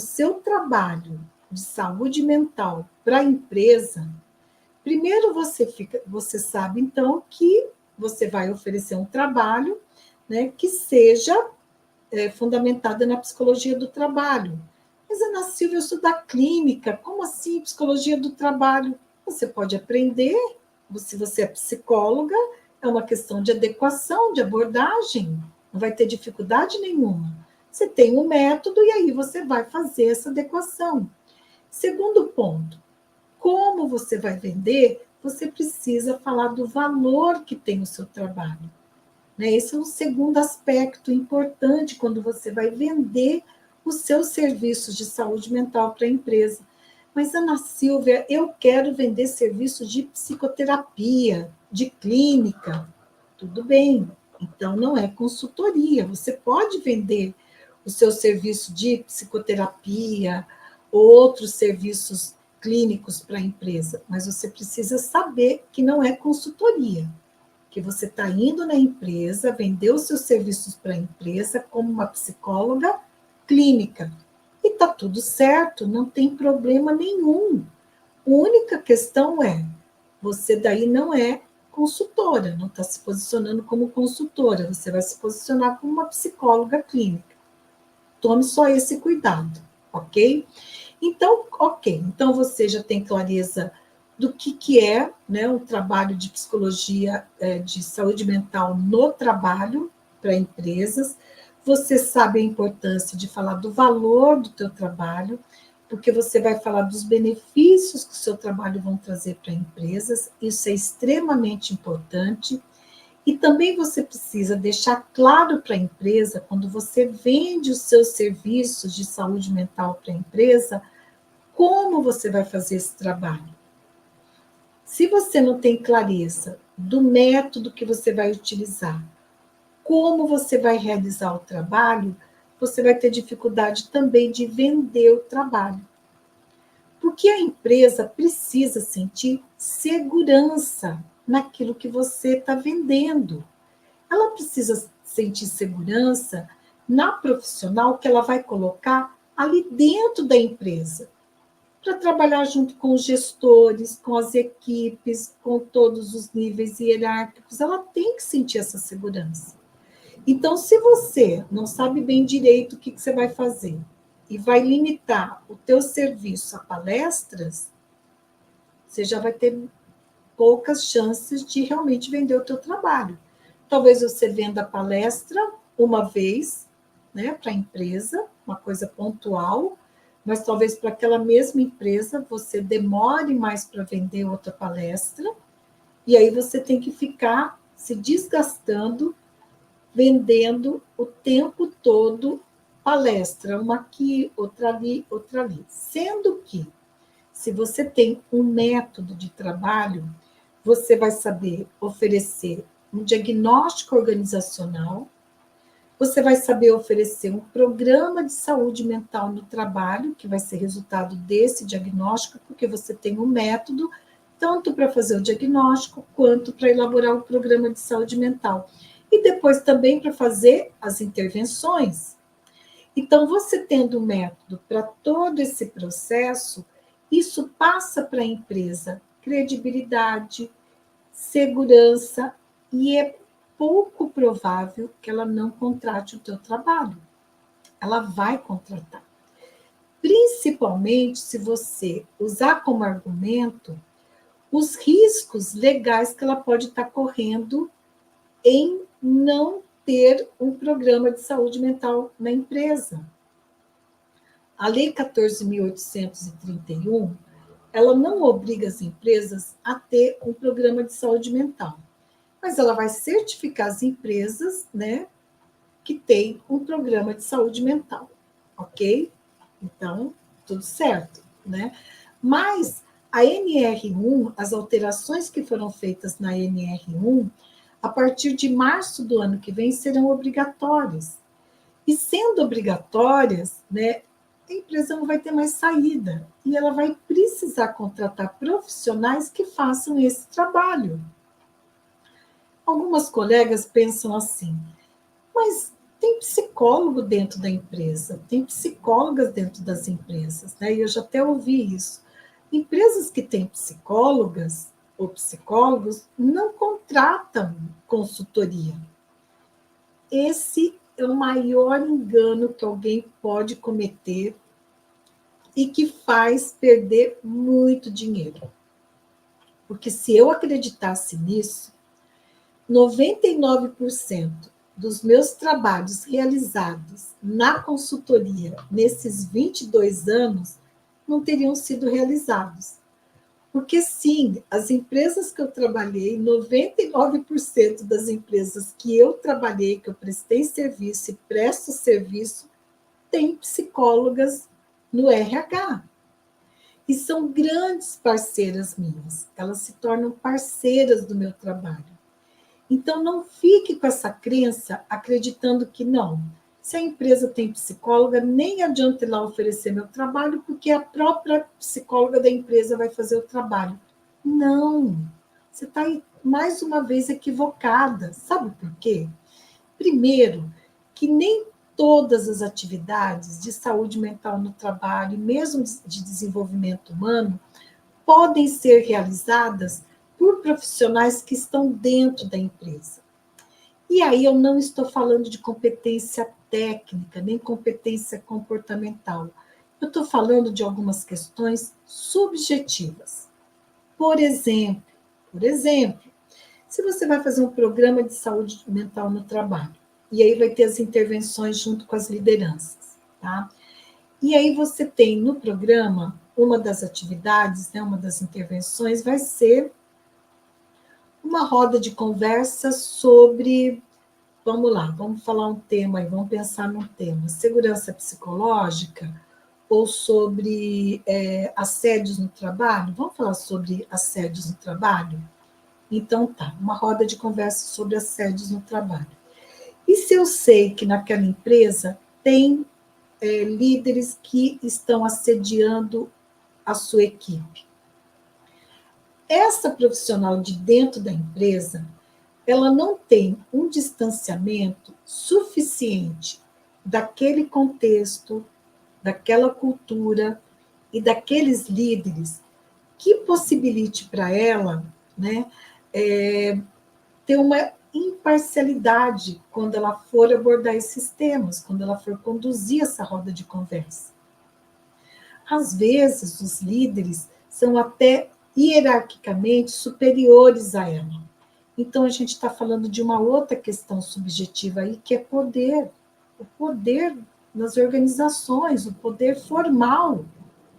seu trabalho de saúde mental para a empresa, primeiro você sabe, então, que você vai oferecer um trabalho, né, que seja fundamentada na psicologia do trabalho. Mas, Ana Silvia, eu sou da clínica, como assim psicologia do trabalho? Você pode aprender, se você é psicóloga, é uma questão de adequação, de abordagem, não vai ter dificuldade nenhuma. Você tem um método e aí você vai fazer essa adequação. Segundo ponto, como você vai vender, você precisa falar do valor que tem o seu trabalho. Né? Esse é um segundo aspecto importante quando você vai vender os seus serviços de saúde mental para a empresa. Mas, Ana Silvia, eu quero vender serviços de psicoterapia, de clínica. Tudo bem, então não é consultoria. Você pode vender o seu serviço de psicoterapia ou outros serviços clínicos para a empresa, mas você precisa saber que não é consultoria, que você está indo na empresa, vender os seus serviços para a empresa como uma psicóloga clínica. E está tudo certo, não tem problema nenhum. A única questão é, você daí não é consultora, não está se posicionando como consultora, você vai se posicionar como uma psicóloga clínica. Tome só esse cuidado, ok? Então, ok, então você já tem clareza do que é, né, o trabalho de psicologia de saúde mental no trabalho para empresas. Você sabe a importância de falar do valor do teu trabalho, porque você vai falar dos benefícios que o seu trabalho vão trazer para empresas. Isso é extremamente importante. E também você precisa deixar claro para a empresa, quando você vende os seus serviços de saúde mental para a empresa, como você vai fazer esse trabalho. Se você não tem clareza do método que você vai utilizar, como você vai realizar o trabalho, você vai ter dificuldade também de vender o trabalho. Porque a empresa precisa sentir segurança naquilo que você está vendendo. Ela precisa sentir segurança na profissional que ela vai colocar ali dentro da empresa, para trabalhar junto com os gestores, com as equipes, com todos os níveis hierárquicos. Ela tem que sentir essa segurança. Então, se você não sabe bem direito o que você vai fazer e vai limitar o teu serviço a palestras, você já vai ter poucas chances de realmente vender o teu trabalho. Talvez você venda a palestra uma vez, né, para a empresa, uma coisa pontual, mas talvez para aquela mesma empresa você demore mais para vender outra palestra, e aí você tem que ficar se desgastando, vendendo o tempo todo palestra, uma aqui, outra ali, outra ali. Sendo que, se você tem um método de trabalho, você vai saber oferecer um diagnóstico organizacional, você vai saber oferecer um programa de saúde mental no trabalho, que vai ser resultado desse diagnóstico, porque você tem um método, tanto para fazer o diagnóstico, quanto para elaborar o programa de saúde mental. E depois também para fazer as intervenções. Então, você tendo um método para todo esse processo, isso passa para a empresa credibilidade, segurança, e é pouco provável que ela não contrate o teu trabalho. Ela vai contratar. Principalmente se você usar como argumento os riscos legais que ela pode estar correndo em não ter um programa de saúde mental na empresa. A Lei 14.831, ela não obriga as empresas a ter um programa de saúde mental, mas ela vai certificar as empresas, né, que tem um programa de saúde mental, ok? Então, tudo certo, né? Mas a NR1, as alterações que foram feitas na NR1, a partir de março do ano que vem, serão obrigatórias. E sendo obrigatórias, né, a empresa não vai ter mais saída e ela vai precisar contratar profissionais que façam esse trabalho. Algumas colegas pensam assim, mas tem psicólogo dentro da empresa, tem psicólogas dentro das empresas, né? E eu já até ouvi isso. Empresas que têm psicólogas ou psicólogos não contratam consultoria. Esse é o maior engano que alguém pode cometer e que faz perder muito dinheiro. Porque se eu acreditasse nisso, 99% dos meus trabalhos realizados na consultoria nesses 22 anos não teriam sido realizados. Porque, sim, as empresas que eu trabalhei, 99% das empresas que eu trabalhei, que eu prestei serviço e presto serviço, tem psicólogas no RH. E são grandes parceiras minhas. Elas se tornam parceiras do meu trabalho. Então, não fique com essa crença acreditando que não. Se a empresa tem psicóloga, nem adianta ir lá oferecer meu trabalho, porque a própria psicóloga da empresa vai fazer o trabalho. Não, você está mais uma vez equivocada. Sabe por quê? Primeiro, que nem todas as atividades de saúde mental no trabalho, mesmo de desenvolvimento humano, podem ser realizadas por profissionais que estão dentro da empresa. E aí eu não estou falando de competência técnica, nem competência comportamental. Eu estou falando de algumas questões subjetivas. Por exemplo, se você vai fazer um programa de saúde mental no trabalho, e aí vai ter as intervenções junto com as lideranças, tá? E aí você tem no programa, uma das atividades, né, uma das intervenções vai ser uma roda de conversa sobre, vamos lá, vamos falar um tema aí, vamos pensar num tema, segurança psicológica ou sobre assédios no trabalho? Vamos falar sobre assédios no trabalho? Então tá, uma roda de conversa sobre assédios no trabalho. E se eu sei que naquela empresa tem líderes que estão assediando a sua equipe? Essa profissional de dentro da empresa, ela não tem um distanciamento suficiente daquele contexto, daquela cultura e daqueles líderes que possibilite para ela, né, ter uma imparcialidade quando ela for abordar esses temas, quando ela for conduzir essa roda de conversa. Às vezes, os líderes são até hierarquicamente superiores a ela. Então, a gente está falando de uma outra questão subjetiva aí, que é poder. O poder nas organizações, o poder formal.